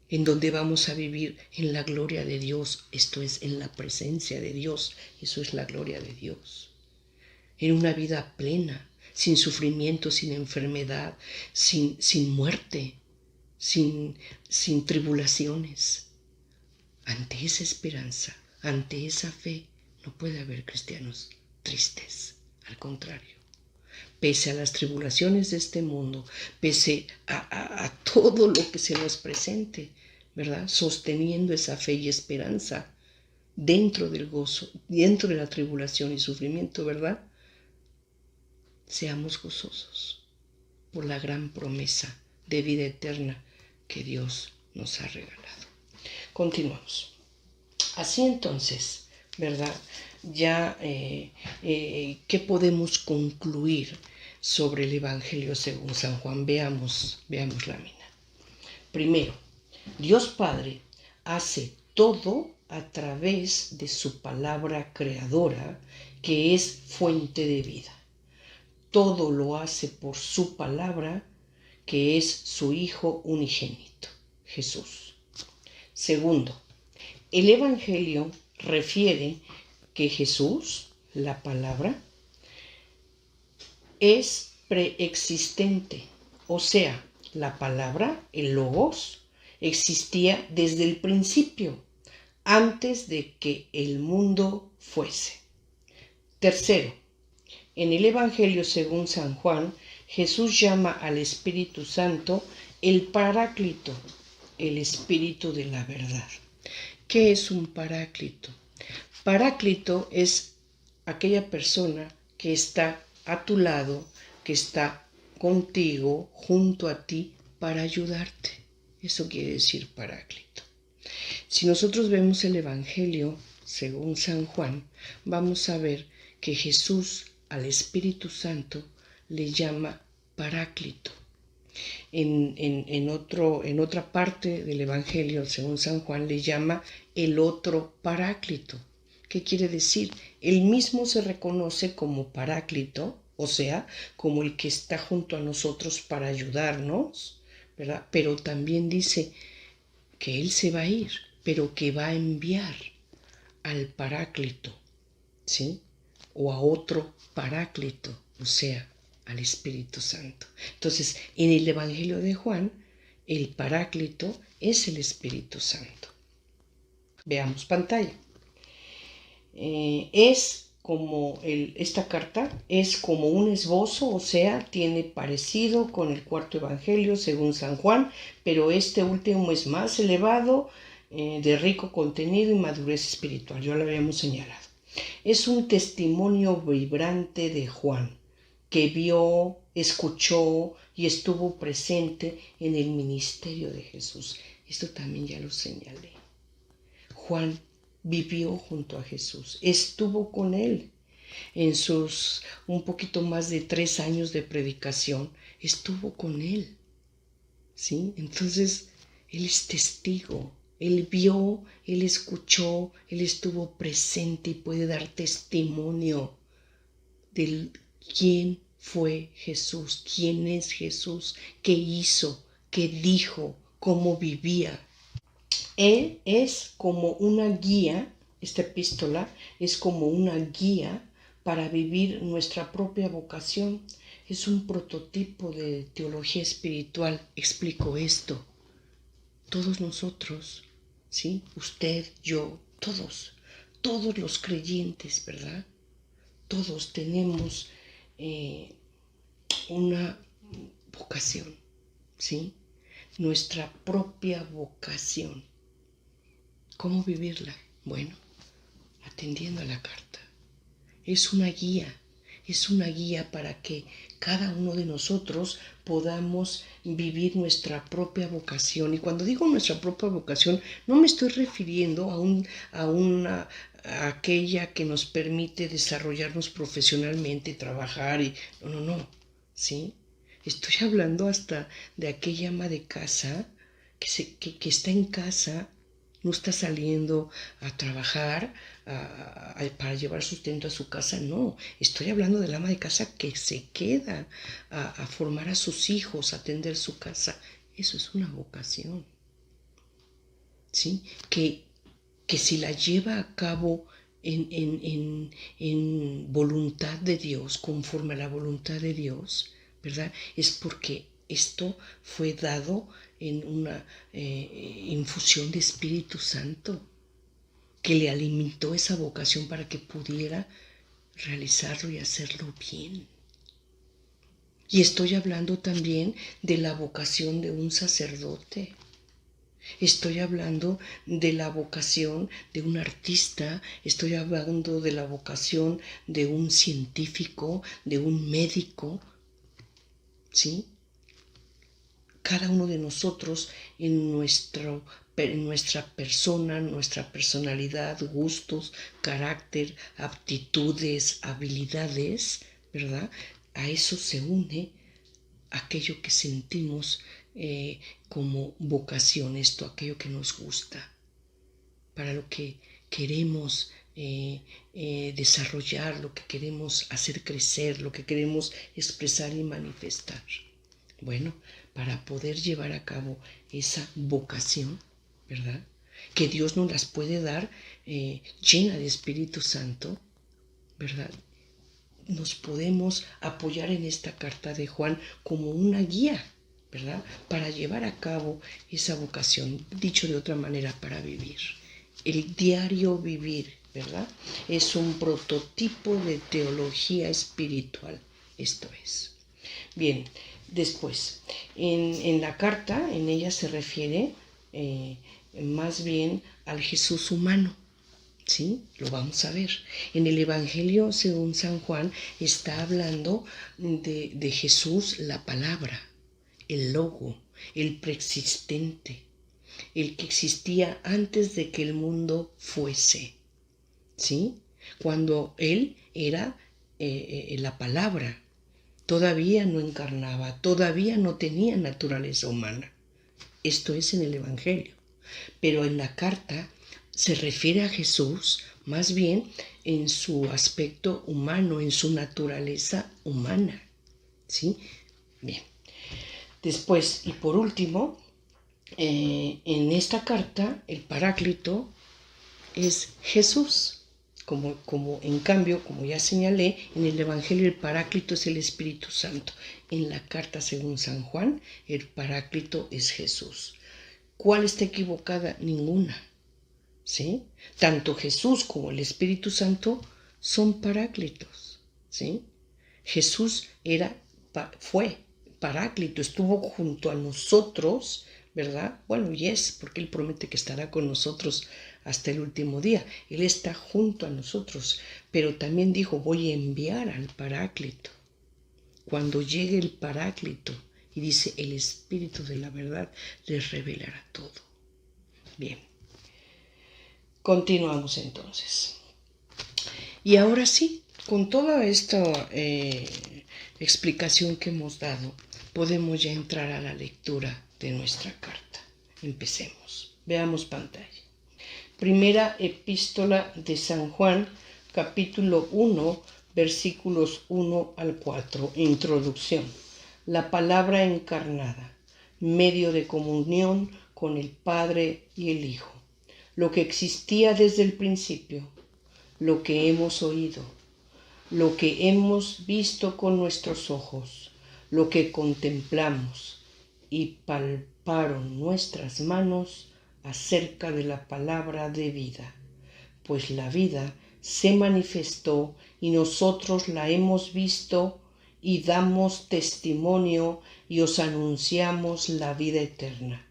en donde vamos a vivir en la gloria de Dios, esto es, en la presencia de Dios, eso es la gloria de Dios, en una vida plena, sin sufrimiento, sin enfermedad, sin muerte, sin tribulaciones. Ante esa esperanza, ante esa fe, No puede haber cristianos tristes, al contrario. Pese a las tribulaciones de este mundo, pese a todo lo que se nos presente, ¿verdad? Sosteniendo esa fe y esperanza dentro del gozo, dentro de la tribulación y sufrimiento, ¿verdad? Seamos gozosos por la gran promesa de vida eterna que Dios nos ha regalado. Continuamos. Así entonces, ¿verdad? Ya, ¿qué podemos concluir sobre el Evangelio según San Juan? Veamos la mina. Primero, Dios Padre hace todo a través de su palabra creadora, que es fuente de vida. Todo lo hace por su palabra, que es su Hijo unigénito, Jesús. Segundo, el Evangelio refiere que Jesús, la palabra, es preexistente, o sea, la palabra, el logos, existía desde el principio, antes de que el mundo fuese. Tercero, en el Evangelio según San Juan, Jesús llama al Espíritu Santo el Paráclito, el Espíritu de la verdad. ¿Qué es un paráclito? Paráclito es aquella persona que está a tu lado, que está contigo, junto a ti, para ayudarte. Eso quiere decir paráclito. Si nosotros vemos el Evangelio según San Juan, vamos a ver que Jesús al Espíritu Santo le llama Paráclito. En otra parte del Evangelio, según San Juan, le llama el otro Paráclito. ¿Qué quiere decir? Él mismo se reconoce como Paráclito, o sea, como el que está junto a nosotros para ayudarnos, ¿verdad? Pero también dice que Él se va a ir, pero que va a enviar al Paráclito, ¿sí? O a otro Paráclito, o sea, al Espíritu Santo. Entonces, en el Evangelio de Juan, el Paráclito es el Espíritu Santo. Veamos pantalla. Esta carta es como un esbozo, o sea, tiene parecido con el cuarto Evangelio según San Juan, pero este último es más elevado, de rico contenido y madurez espiritual. Ya lo habíamos señalado. Es un testimonio vibrante de Juan, que vio, escuchó y estuvo presente en el ministerio de Jesús. Esto también ya lo señalé. Juan vivió junto a Jesús, estuvo con él en sus un poquito más de 3 años de predicación, estuvo con él, ¿sí? Entonces, él es testigo, él vio, él escuchó, él estuvo presente y puede dar testimonio de quién fue Jesús, quién es Jesús, qué hizo, qué dijo, cómo vivía. Él es como una guía, esta epístola es como una guía para vivir nuestra propia vocación. Es un prototipo de teología espiritual. Explico esto. Todos nosotros, ¿sí? Usted, yo, todos los creyentes, ¿verdad? Todos tenemos una vocación, ¿sí? Nuestra propia vocación. ¿Cómo vivirla? Bueno, atendiendo a la carta. Es una guía para que cada uno de nosotros podamos vivir nuestra propia vocación. Y cuando digo nuestra propia vocación, no me estoy refiriendo a aquella que nos permite desarrollarnos profesionalmente, trabajar y no, ¿sí? Estoy hablando hasta de aquella ama de casa que está en casa, no está saliendo a trabajar para llevar sustento a su casa, no. Estoy hablando del ama de casa que se queda a formar a sus hijos, a atender su casa. Eso es una vocación, ¿sí? Que si la lleva a cabo en voluntad de Dios, conforme a la voluntad de Dios, ¿verdad? Es porque esto fue dado en una infusión de Espíritu Santo, que le alimentó esa vocación para que pudiera realizarlo y hacerlo bien. Y estoy hablando también de la vocación de un sacerdote. Estoy hablando de la vocación de un artista, estoy hablando de la vocación de un científico, de un médico, ¿sí? Cada uno de nosotros en nuestra persona, nuestra personalidad, gustos, carácter, aptitudes, habilidades, ¿verdad? A eso se une aquello que sentimos como vocación, aquello que nos gusta, para lo que queremos desarrollar, lo que queremos hacer crecer, lo que queremos expresar y manifestar. Bueno, para poder llevar a cabo esa vocación, ¿verdad? Que Dios nos las puede dar llena de Espíritu Santo, ¿verdad? Nos podemos apoyar en esta carta de Juan como una guía, ¿verdad? Para llevar a cabo esa vocación, dicho de otra manera, para vivir. El diario vivir, ¿verdad? Es un prototipo de teología espiritual, esto es. Bien, después, en la carta, en ella se refiere más bien al Jesús humano. ¿Sí? Lo vamos a ver. En el Evangelio, según San Juan, está hablando de Jesús, la palabra, el logo, el preexistente, el que existía antes de que el mundo fuese. ¿Sí? Cuando Él era la palabra, todavía no encarnaba, todavía no tenía naturaleza humana. Esto es en el Evangelio. Pero en la carta se refiere a Jesús más bien en su aspecto humano, en su naturaleza humana. ¿Sí? Bien. Después, y por último, en esta carta, el Paráclito es Jesús. Como en cambio, como ya señalé, en el Evangelio el Paráclito es el Espíritu Santo. En la carta según San Juan, el Paráclito es Jesús. ¿Cuál está equivocada? Ninguna. ¿Sí? Tanto Jesús como el Espíritu Santo son paráclitos. ¿Sí? Jesús fue paráclito, estuvo junto a nosotros, ¿verdad? Bueno, y es porque Él promete que estará con nosotros hasta el último día. Él está junto a nosotros, pero también dijo, voy a enviar al Paráclito. Cuando llegue el Paráclito, y dice, el Espíritu de la verdad les revelará todo. Bien, continuamos entonces. Y ahora sí, con toda esta explicación que hemos dado, podemos ya entrar a la lectura de nuestra carta. Empecemos. Veamos pantalla. Primera epístola de San Juan, capítulo 1, versículos 1 al 4. Introducción. La palabra encarnada, medio de comunión con el Padre y el Hijo. Lo que existía desde el principio, lo que hemos oído, lo que hemos visto con nuestros ojos, lo que contemplamos y palparon nuestras manos acerca de la palabra de vida. Pues la vida se manifestó y nosotros la hemos visto y damos testimonio y os anunciamos la vida eterna,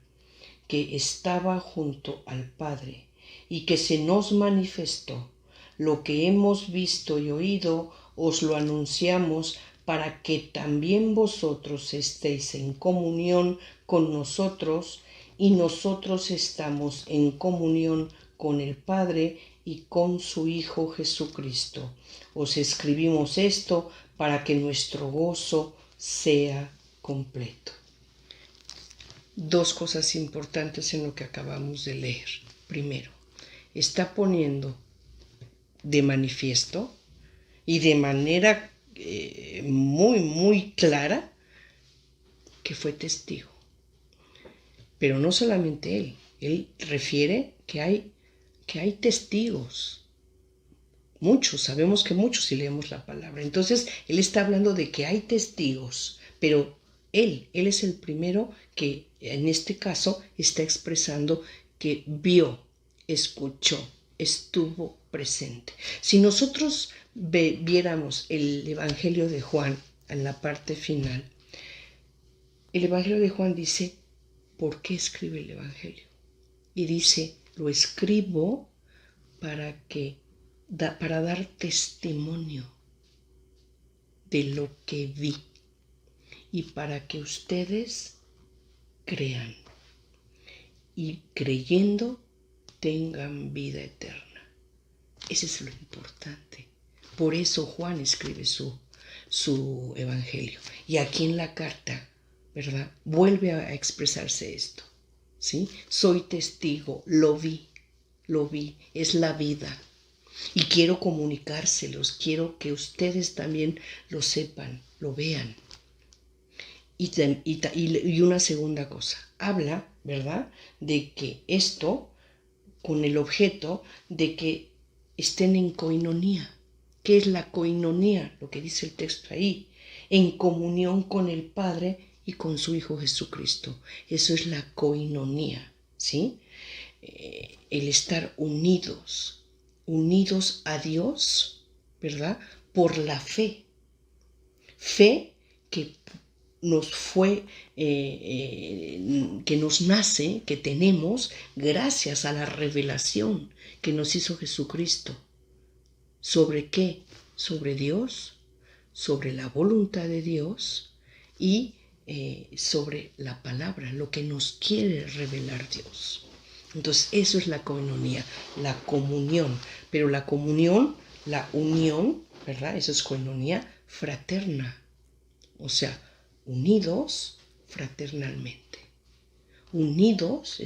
que estaba junto al Padre y que se nos manifestó. Lo que hemos visto y oído os lo anunciamos para que también vosotros estéis en comunión con nosotros y nosotros estamos en comunión con el Padre y con su Hijo Jesucristo. Os escribimos esto para que nuestro gozo sea completo. Dos cosas importantes en lo que acabamos de leer. Primero, está poniendo de manifiesto y de manera muy, muy clara que fue testigo. Pero no solamente él refiere que hay testigos. Muchos, sabemos que muchos si leemos la palabra. Entonces, él está hablando de que hay testigos, pero él es el primero que en este caso está expresando que vio, escuchó, estuvo presente. Si nosotros viéramos el Evangelio de Juan en la parte final, el Evangelio de Juan dice, ¿por qué escribe el Evangelio? Y dice, lo escribo para dar testimonio de lo que vi y para que ustedes crean y creyendo tengan vida eterna. Ese es lo importante. Por eso Juan escribe su evangelio. Y aquí en la carta, ¿verdad? Vuelve a expresarse esto, ¿sí? Soy testigo, lo vi, es la vida. Y quiero comunicárselos, quiero que ustedes también lo sepan, lo vean. Y una segunda cosa, habla, ¿verdad?, de que esto, con el objeto de que estén en coinonía. ¿Qué es la coinonía? Lo que dice el texto ahí, en comunión con el Padre y con su Hijo Jesucristo. Eso es la coinonía, ¿sí? El estar unidos a Dios, ¿verdad?, por la fe. Fe que nos fue, que nos nace, que tenemos gracias a la revelación que nos hizo Jesucristo. ¿Sobre qué? Sobre Dios, sobre la voluntad de Dios y sobre la palabra, lo que nos quiere revelar Dios. Entonces, eso es la coinonía, la comunión. Pero la comunión, la unión, ¿verdad? Eso es coinonía fraterna. O sea, unidos fraternalmente. Unidos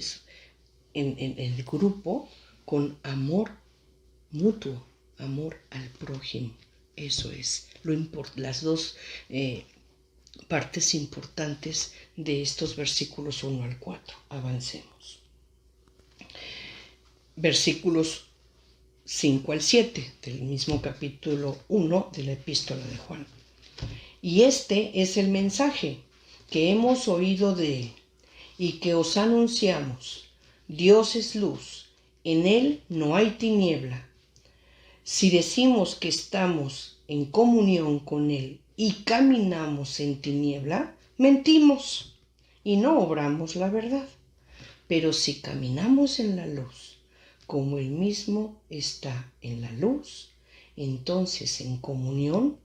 en el grupo con amor mutuo, amor al prójimo. Eso es las dos partes importantes de estos versículos 1 al 4. Avancemos. Versículos 5 al 7 del mismo capítulo 1 de la epístola de Juan. Y este es el mensaje que hemos oído de él y que os anunciamos. Dios es luz, en él no hay tiniebla. Si decimos que estamos en comunión con él y caminamos en tiniebla, mentimos y no obramos la verdad. Pero si caminamos en la luz, como él mismo está en la luz, entonces en comunión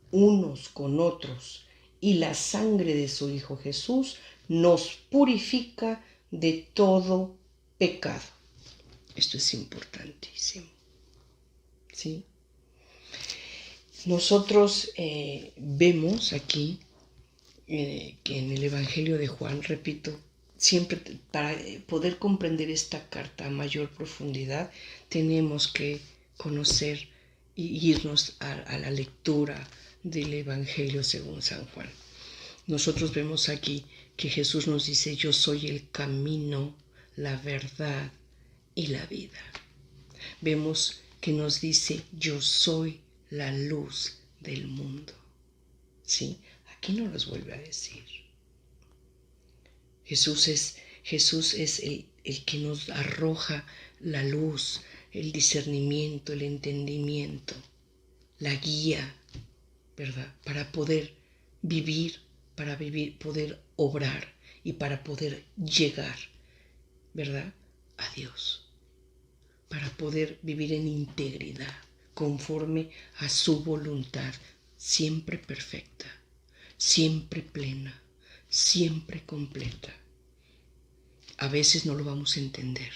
unos con otros, y la sangre de su Hijo Jesús nos purifica de todo pecado. Esto es importantísimo, ¿sí? Nosotros vemos aquí que en el Evangelio de Juan, repito, siempre para poder comprender esta carta a mayor profundidad, tenemos que conocer y irnos a la lectura del Evangelio según San Juan. Nosotros vemos aquí que Jesús nos dice, yo soy el camino, la verdad y la vida. Vemos que nos dice, yo soy la luz del mundo. ¿Sí? Aquí no los vuelve a decir. Jesús es el que nos arroja la luz, el discernimiento, el entendimiento, la guía, ¿verdad? Para poder vivir, poder obrar y para poder llegar, ¿verdad?, a Dios. Para poder vivir en integridad, conforme a su voluntad, siempre perfecta, siempre plena, siempre completa. A veces no lo vamos a entender,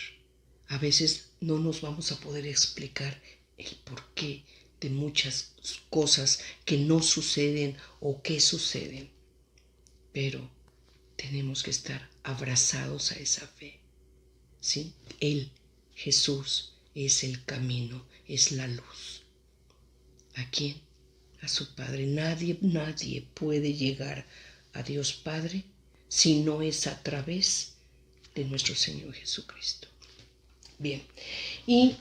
a veces no nos vamos a poder explicar el porqué de muchas cosas que no suceden o que suceden, pero tenemos que estar abrazados a esa fe, ¿sí? Él, Jesús, es el camino, es la luz. ¿A quién? A su Padre. Nadie puede llegar a Dios Padre si no es a través de nuestro Señor Jesucristo. Bien, y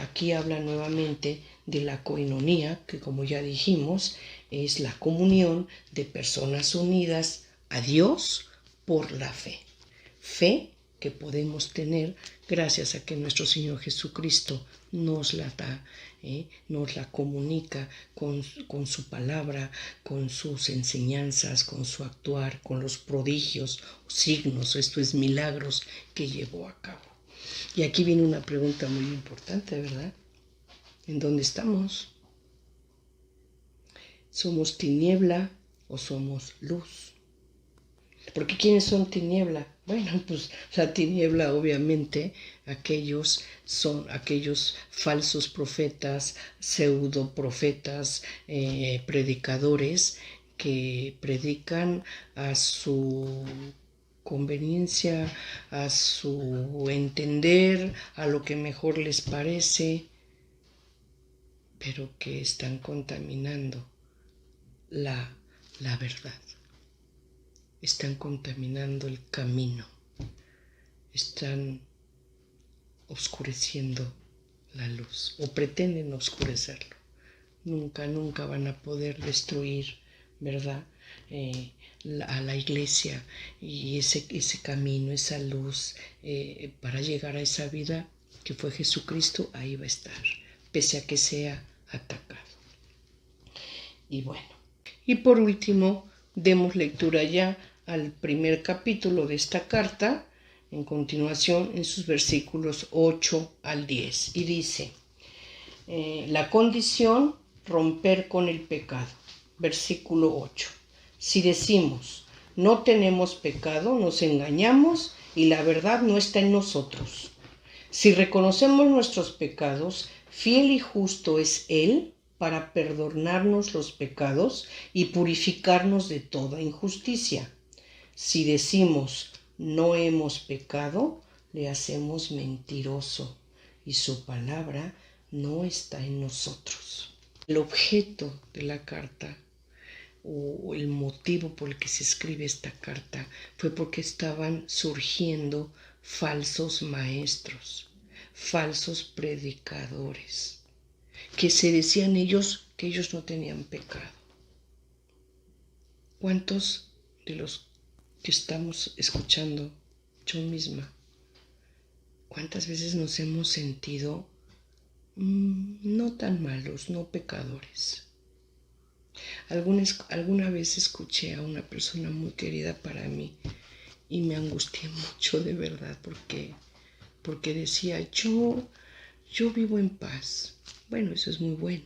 aquí habla nuevamente de la coinonía, que como ya dijimos, es la comunión de personas unidas a Dios por la fe. Fe que podemos tener gracias a que nuestro Señor Jesucristo nos la da, nos la comunica con su palabra, con sus enseñanzas, con su actuar, con los prodigios, signos, esto es milagros que llevó a cabo. Y aquí viene una pregunta muy importante, ¿verdad? ¿En dónde estamos? ¿Somos tiniebla o somos luz? Porque ¿quiénes son tiniebla? Bueno, pues la tiniebla obviamente son aquellos falsos profetas, pseudo profetas, predicadores que predican a su conveniencia, a su entender, a lo que mejor les parece, pero que están contaminando la verdad. Están contaminando el camino, están oscureciendo la luz o pretenden oscurecerlo. Nunca van a poder destruir, ¿verdad? A la iglesia y ese camino, esa luz para llegar a esa vida que fue Jesucristo, ahí va a estar, pese a que sea atacado. Y bueno, y por último, demos lectura ya al primer capítulo de esta carta, en continuación en sus versículos 8 al 10. Y dice, la condición, romper con el pecado. Versículo 8. Si decimos, no tenemos pecado, nos engañamos y la verdad no está en nosotros. Si reconocemos nuestros pecados, fiel y justo es Él para perdonarnos los pecados y purificarnos de toda injusticia. Si decimos no hemos pecado, le hacemos mentiroso y su palabra no está en nosotros. El objeto de la carta o el motivo por el que se escribe esta carta fue porque estaban surgiendo falsos maestros, falsos predicadores, que se decían ellos que ellos no tenían pecado. ¿Cuántos de los que estamos escuchando, yo misma, cuántas veces nos hemos sentido no tan malos, no pecadores? Alguna vez escuché a una persona muy querida para mí y me angustié mucho de verdad porque decía, yo vivo en paz. Bueno, eso es muy bueno.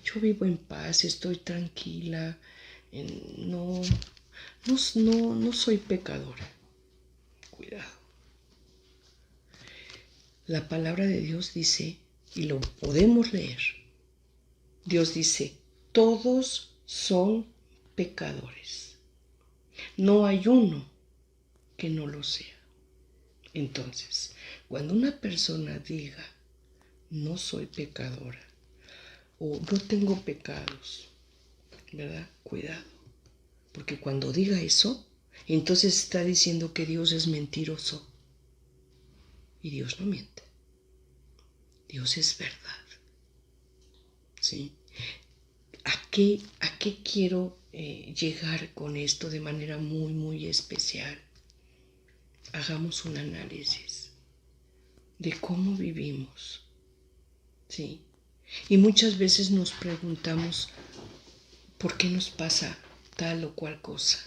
Yo vivo en paz, estoy tranquila, no soy pecadora. Cuidado. La palabra de Dios dice, y lo podemos leer, Dios dice, todos son pecadores. No hay uno que no lo sea. Entonces, cuando una persona diga, no soy pecadora, o no tengo pecados, ¿verdad? Cuidado. Porque cuando diga eso, entonces está diciendo que Dios es mentiroso. Y Dios no miente. Dios es verdad. ¿Sí? ¿A qué quiero llegar con esto de manera muy, muy especial? Hagamos un análisis de cómo vivimos. ¿Sí? Y muchas veces nos preguntamos, ¿por qué nos pasa tal o cual cosa?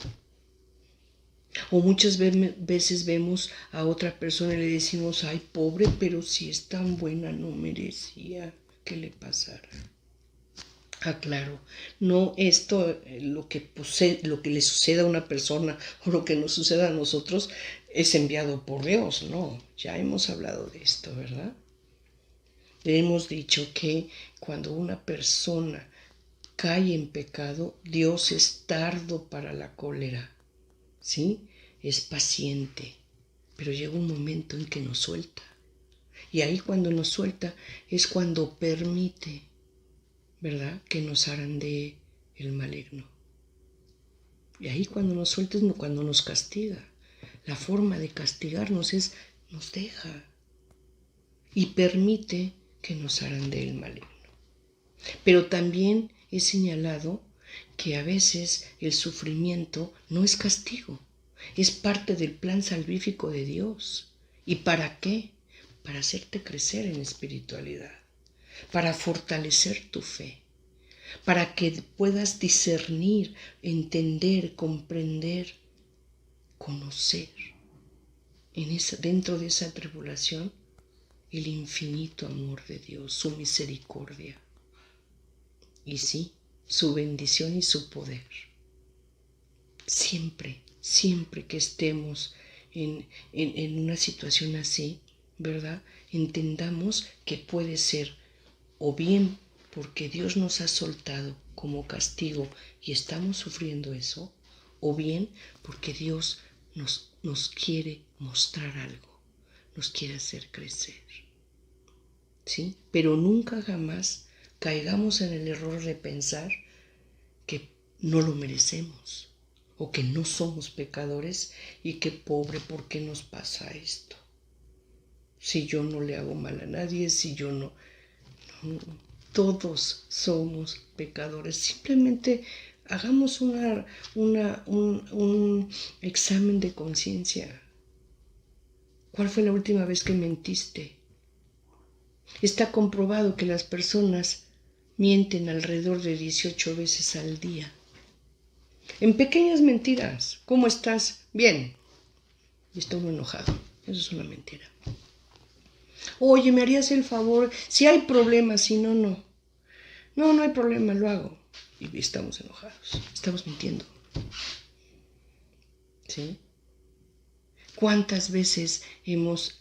O muchas veces vemos a otra persona y le decimos, ay, pobre, pero si es tan buena, no merecía que le pasara. Ah, claro, no esto, lo que le suceda a una persona o lo que nos suceda a nosotros es enviado por Dios, no, ya hemos hablado de esto, ¿verdad? Hemos dicho que cuando una persona cae en pecado, Dios es tardo para la cólera, ¿sí? Es paciente, pero llega un momento en que nos suelta. Y ahí cuando nos suelta es cuando permite, ¿verdad?, que nos zarandee el maligno. Y ahí cuando nos suelta es cuando nos castiga. La forma de castigarnos es, nos deja y permite que nos zarandee el maligno. Pero también he señalado que a veces el sufrimiento no es castigo. Es parte del plan salvífico de Dios. ¿Y para qué? Para hacerte crecer en espiritualidad, para fortalecer tu fe, para que puedas discernir, entender, comprender, conocer dentro de esa tribulación el infinito amor de Dios, su misericordia y sí, su bendición y su poder. Siempre, siempre que estemos en una situación así, ¿verdad? Entendamos que puede ser o bien porque Dios nos ha soltado como castigo y estamos sufriendo eso, o bien porque Dios nos quiere mostrar algo, nos quiere hacer crecer. ¿Sí? Pero nunca jamás caigamos en el error de pensar que no lo merecemos o que no somos pecadores y que pobre, ¿por qué nos pasa esto? Si yo no le hago mal a nadie, si yo no, todos somos pecadores. Simplemente hagamos un examen de conciencia. ¿Cuál fue la última vez que mentiste? Está comprobado que las personas mienten alrededor de 18 veces al día. En pequeñas mentiras. ¿Cómo estás? Bien. Y está uno enojado. Eso es una mentira. Oye, ¿me harías el favor? Si hay problemas, si no, no. No, no hay problema, lo hago. Y estamos enojados. Estamos mintiendo. ¿Sí? ¿Cuántas veces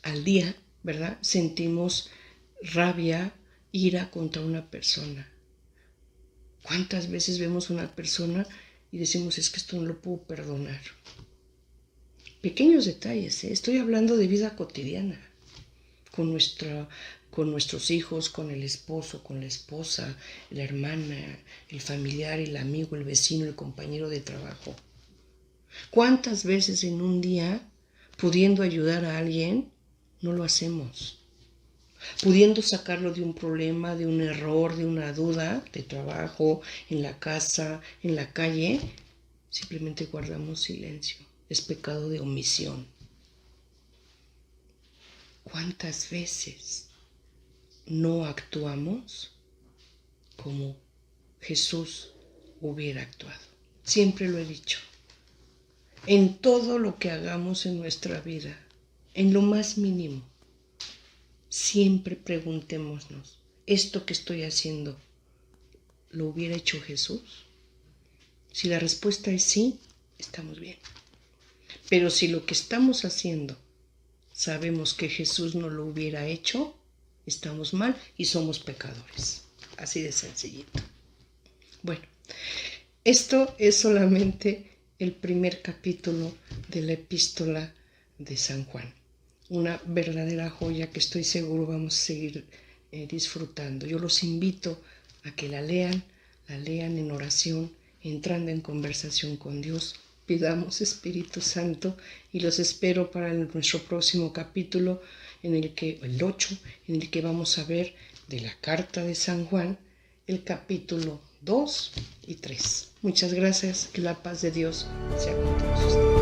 al día, ¿verdad? Sentimos rabia, ira contra una persona? ¿Cuántas veces vemos a una persona y decimos, es que esto no lo puedo perdonar? Pequeños detalles, ¿eh? Estoy hablando de vida cotidiana, con nuestros hijos, con el esposo, con la esposa, la hermana, el familiar, el amigo, el vecino, el compañero de trabajo. ¿Cuántas veces en un día, pudiendo ayudar a alguien, no lo hacemos? Pudiendo sacarlo de un problema, de un error, de una duda, de trabajo, en la casa, en la calle, simplemente guardamos silencio. Es pecado de omisión. ¿Cuántas veces no actuamos como Jesús hubiera actuado? Siempre lo he dicho. En todo lo que hagamos en nuestra vida, en lo más mínimo, siempre preguntémonos, ¿esto que estoy haciendo lo hubiera hecho Jesús? Si la respuesta es sí, estamos bien. Pero si lo que estamos haciendo sabemos que Jesús no lo hubiera hecho, estamos mal y somos pecadores. Así de sencillito. Bueno, esto es solamente el primer capítulo de la epístola de San Juan. Una verdadera joya que estoy seguro vamos a seguir disfrutando. Yo los invito a que la lean en oración, entrando en conversación con Dios. Pidamos Espíritu Santo y los espero para nuestro próximo capítulo, el 8, en el que vamos a ver de la carta de San Juan, el capítulo 2 y 3. Muchas gracias, que la paz de Dios sea con todos ustedes.